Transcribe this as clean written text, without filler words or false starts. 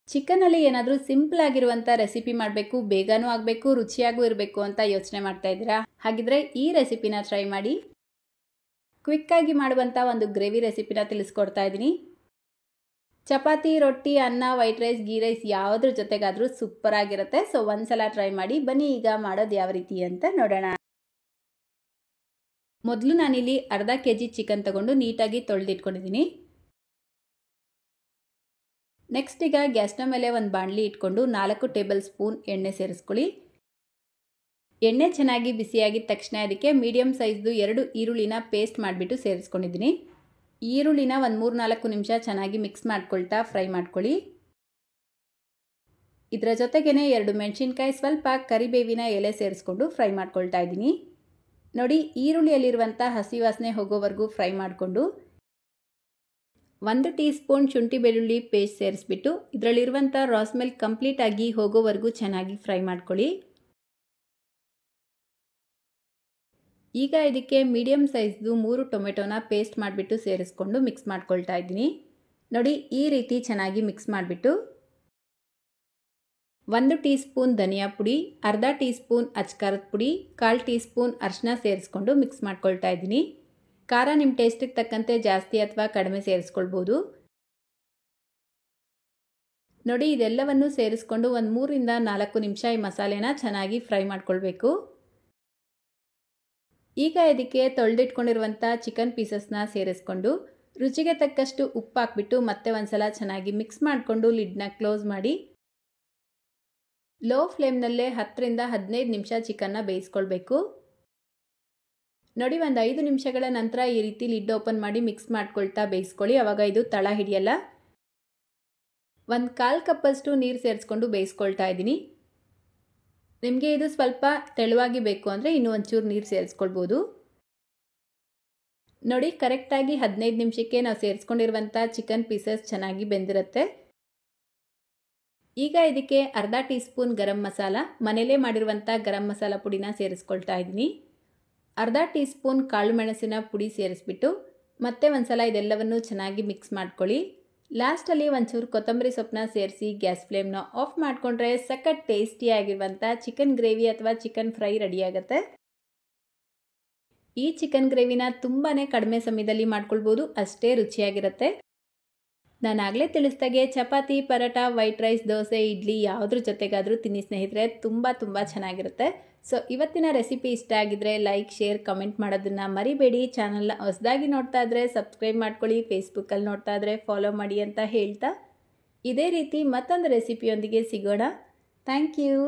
ಚಿಕನಲ್ಲಿ ಏನಾದರೂ ಸಿಂಪಲ್ ಆಗಿರುವಂಥ ರೆಸಿಪಿ ಮಾಡಬೇಕು, ಬೇಗನೂ ಆಗಬೇಕು, ರುಚಿಯಾಗೂ ಇರಬೇಕು ಅಂತ ಯೋಚನೆ ಮಾಡ್ತಾ ಇದ್ದೀರಾ? ಹಾಗಿದ್ರೆ ಈ ರೆಸಿಪಿನ ಟ್ರೈ ಮಾಡಿ. ಕ್ವಿಕ್ಕಾಗಿ ಮಾಡುವಂಥ ಒಂದು ಗ್ರೇವಿ ರೆಸಿಪಿನ ತಿಳಿಸ್ಕೊಡ್ತಾ ಇದ್ದೀನಿ. ಚಪಾತಿ, ರೊಟ್ಟಿ, ಅನ್ನ, ವೈಟ್ ರೈಸ್, ಗೀ ರೈಸ್ ಯಾವುದ್ರ ಜೊತೆಗಾದರೂ ಸೂಪರ್ ಆಗಿರುತ್ತೆ. ಸೊ ಒಂದ್ಸಲ ಟ್ರೈ ಮಾಡಿ. ಬನ್ನಿ ಈಗ ಮಾಡೋದು ಯಾವ ರೀತಿ ಅಂತ ನೋಡೋಣ. ಮೊದಲು ನಾನಿಲ್ಲಿ ಅರ್ಧ kg ಚಿಕನ್ ತಗೊಂಡು ನೀಟಾಗಿ ತೊಳೆದಿಟ್ಕೊಂಡಿದ್ದೀನಿ. ನೆಕ್ಸ್ಟ್ ಈಗ ಗ್ಯಾಸ್ನ ಮೇಲೆ ಒಂದು ಬಾಣಲಿ ಇಟ್ಕೊಂಡು 4 ಟೇಬಲ್ ಸ್ಪೂನ್ ಎಣ್ಣೆ ಸೇರಿಸ್ಕೊಳ್ಳಿ. ಎಣ್ಣೆ ಚೆನ್ನಾಗಿ ಬಿಸಿಯಾಗಿದ ತಕ್ಷಣ ಅದಕ್ಕೆ ಮೀಡಿಯಂ ಸೈಜ್ದು 2 ಈರುಳ್ಳಿನ ಪೇಸ್ಟ್ ಮಾಡಿಬಿಟ್ಟು ಸೇರಿಸ್ಕೊಂಡಿದ್ದೀನಿ. ಈರುಳ್ಳಿನ ಒಂದು 3-4 ನಿಮಿಷ ಚೆನ್ನಾಗಿ ಮಿಕ್ಸ್ ಮಾಡ್ಕೊಳ್ತಾ ಫ್ರೈ ಮಾಡ್ಕೊಳ್ಳಿ. ಇದರ ಜೊತೆಗೇನೆ 2 ಮೆಣಸಿನ್ಕಾಯಿ, ಸ್ವಲ್ಪ ಕರಿಬೇವಿನ ಎಲೆ ಸೇರಿಸ್ಕೊಂಡು ಫ್ರೈ ಮಾಡ್ಕೊಳ್ತಾ ಇದ್ದೀನಿ. ನೋಡಿ, ಈರುಳ್ಳಿಯಲ್ಲಿರುವಂಥ ಹಸಿ ವಾಸನೆ ಹೋಗೋವರೆಗೂ ಫ್ರೈ ಮಾಡಿಕೊಂಡು 1 ಟೀ ಸ್ಪೂನ್ ಶುಂಠಿ ಬೆಳ್ಳುಳ್ಳಿ ಪೇಸ್ಟ್ ಸೇರಿಸ್ಬಿಟ್ಟು ಇದರಲ್ಲಿರುವಂಥ ರಾ ಸ್ಮೆಲ್ ಕಂಪ್ಲೀಟ್ ಆಗಿ ಹೋಗೋವರೆಗೂ ಚೆನ್ನಾಗಿ ಫ್ರೈ ಮಾಡ್ಕೊಳ್ಳಿ. ಈಗ ಇದಕ್ಕೆ ಮೀಡಿಯಂ ಸೈಜ್ದು 3 ಟೊಮೆಟೊನ ಪೇಸ್ಟ್ ಮಾಡಿಬಿಟ್ಟು ಸೇರಿಸ್ಕೊಂಡು ಮಿಕ್ಸ್ ಮಾಡ್ಕೊಳ್ತಾ ಇದ್ದೀನಿ. ನೋಡಿ, ಈ ರೀತಿ ಚೆನ್ನಾಗಿ ಮಿಕ್ಸ್ ಮಾಡಿಬಿಟ್ಟು 1 ಟೀ ಸ್ಪೂನ್ ಧನಿಯಾ ಪುಡಿ, ಅರ್ಧ ಟೀ ಸ್ಪೂನ್ ಅಚ್ಕಾರದ ಪುಡಿ, 1/4 ಟೀ ಸ್ಪೂನ್ ಅರಿಶಿನ ಸೇರಿಸ್ಕೊಂಡು ಮಿಕ್ಸ್ ಮಾಡ್ಕೊಳ್ತಾ ಇದ್ದೀನಿ. ಖಾರ ನಿಮ್ಮ ಟೇಸ್ಟಿಗೆ ತಕ್ಕಂತೆ ಜಾಸ್ತಿ ಅಥವಾ ಕಡಿಮೆ ಸೇರಿಸ್ಕೊಳ್ಬೋದು. ನೋಡಿ, ಇದೆಲ್ಲವನ್ನು ಸೇರಿಸ್ಕೊಂಡು ಒಂದು 3-4 ನಿಮಿಷ ಈ ಮಸಾಲೆನ ಚೆನ್ನಾಗಿ ಫ್ರೈ ಮಾಡ್ಕೊಳ್ಬೇಕು. ಈಗ ಇದಕ್ಕೆ ತೊಳೆದಿಟ್ಕೊಂಡಿರುವಂಥ ಚಿಕನ್ ಪೀಸಸ್ನ ಸೇರಿಸ್ಕೊಂಡು ರುಚಿಗೆ ತಕ್ಕಷ್ಟು ಉಪ್ಪು ಹಾಕ್ಬಿಟ್ಟು ಮತ್ತೆ ಒಂದ್ಸಲ ಚೆನ್ನಾಗಿ ಮಿಕ್ಸ್ ಮಾಡಿಕೊಂಡು ಲಿಡ್ನ ಕ್ಲೋಸ್ ಮಾಡಿ ಲೋ ಫ್ಲೇಮ್ನಲ್ಲೇ 10-15 ನಿಮಿಷ ಚಿಕನ್ನ ಬೇಯಿಸ್ಕೊಳ್ಬೇಕು. ನೋಡಿ, ಒಂದು 5 ನಿಮಿಷಗಳ ನಂತರ ಈ ರೀತಿ ಲಿಡ್ ಓಪನ್ ಮಾಡಿ ಮಿಕ್ಸ್ ಮಾಡ್ಕೊಳ್ತಾ ಬೇಯಿಸ್ಕೊಳ್ಳಿ. ಆವಾಗ ಇದು ತಳ ಹಿಡಿಯಲ್ಲ. 1/4 ಕಪ್ಪಷ್ಟು ನೀರು ಸೇರಿಸ್ಕೊಂಡು ಬೇಯಿಸ್ಕೊಳ್ತಾ ಇದ್ದೀನಿ. ನಿಮಗೆ ಇದು ಸ್ವಲ್ಪ ತೆಳುವಾಗಿ ಬೇಕು ಅಂದರೆ ಇನ್ನೂ ಒಂಚೂರು ನೀರು ಸೇರಿಸ್ಕೊಳ್ಬೋದು. ನೋಡಿ, ಕರೆಕ್ಟಾಗಿ 15 ನಿಮಿಷಕ್ಕೆ ನಾವು ಸೇರಿಸ್ಕೊಂಡಿರುವಂಥ ಚಿಕನ್ ಪೀಸಸ್ ಚೆನ್ನಾಗಿ ಬೆಂದಿರುತ್ತೆ. ಈಗ ಇದಕ್ಕೆ ಅರ್ಧ ಟೀ ಸ್ಪೂನ್ ಗರಂ ಮಸಾಲ, ಮನೇಲೇ ಮಾಡಿರುವಂಥ ಗರಂ ಮಸಾಲ ಪುಡಿನ ಸೇರಿಸ್ಕೊಳ್ತಾ ಇದ್ದೀನಿ. ಅರ್ಧ ಟೀ ಸ್ಪೂನ್ ಕಾಳು ಮೆಣಸಿನ ಪುಡಿ ಸೇರಿಸ್ಬಿಟ್ಟು ಮತ್ತೆ ಒಂದ್ಸಲ ಇದೆಲ್ಲವನ್ನು ಚೆನ್ನಾಗಿ ಮಿಕ್ಸ್ ಮಾಡ್ಕೊಳ್ಳಿ. ಲಾಸ್ಟಲ್ಲಿ ಒಂಚೂರು ಕೊತ್ತಂಬರಿ ಸೊಪ್ಪನ್ನ ಸೇರಿಸಿ ಗ್ಯಾಸ್ ಫ್ಲೇಮ್ನ ಆಫ್ ಮಾಡಿಕೊಂಡ್ರೆ ಸಖತ್ ಟೇಸ್ಟಿಯಾಗಿರುವಂಥ ಚಿಕನ್ ಗ್ರೇವಿ ಅಥವಾ ಚಿಕನ್ ಫ್ರೈ ರೆಡಿಯಾಗುತ್ತೆ. ಈ ಚಿಕನ್ ಗ್ರೇವಿನ ತುಂಬಾ ಕಡಿಮೆ ಸಮಯದಲ್ಲಿ ಮಾಡ್ಕೊಳ್ಬೋದು, ಅಷ್ಟೇ ರುಚಿಯಾಗಿರುತ್ತೆ. ನಾನು ಆಗಲೇ ತಿಳಿಸ್ದಾಗೆ ಚಪಾತಿ, ಪರೋಟ, ವೈಟ್ ರೈಸ್, ದೋಸೆ, ಇಡ್ಲಿ ಯಾವುದ್ರ ಜೊತೆಗಾದರೂ ತಿನ್ನಿ ಸ್ನೇಹಿತರೆ, ತುಂಬ ಚೆನ್ನಾಗಿರುತ್ತೆ. ಸೊ ಇವತ್ತಿನ ರೆಸಿಪಿ ಇಷ್ಟ ಆಗಿದ್ರೆ ಲೈಕ್, ಶೇರ್, ಕಮೆಂಟ್ ಮಾಡೋದನ್ನು ಮರಿಬೇಡಿ. ಚಾನಲ್ನ ಹೊಸದಾಗಿ ನೋಡ್ತಾ ಇದ್ರೆ ಸಬ್ಸ್ಕ್ರೈಬ್ ಮಾಡ್ಕೊಳ್ಳಿ. ಫೇಸ್ಬುಕ್ಕಲ್ಲಿ ನೋಡ್ತಾ ಇದ್ರೆ ಫಾಲೋ ಮಾಡಿ ಅಂತ ಹೇಳ್ತಾ ಇದೇ ರೀತಿ ಮತ್ತೊಂದು ರೆಸಿಪಿಯೊಂದಿಗೆ ಸಿಗೋಣ. Thank you.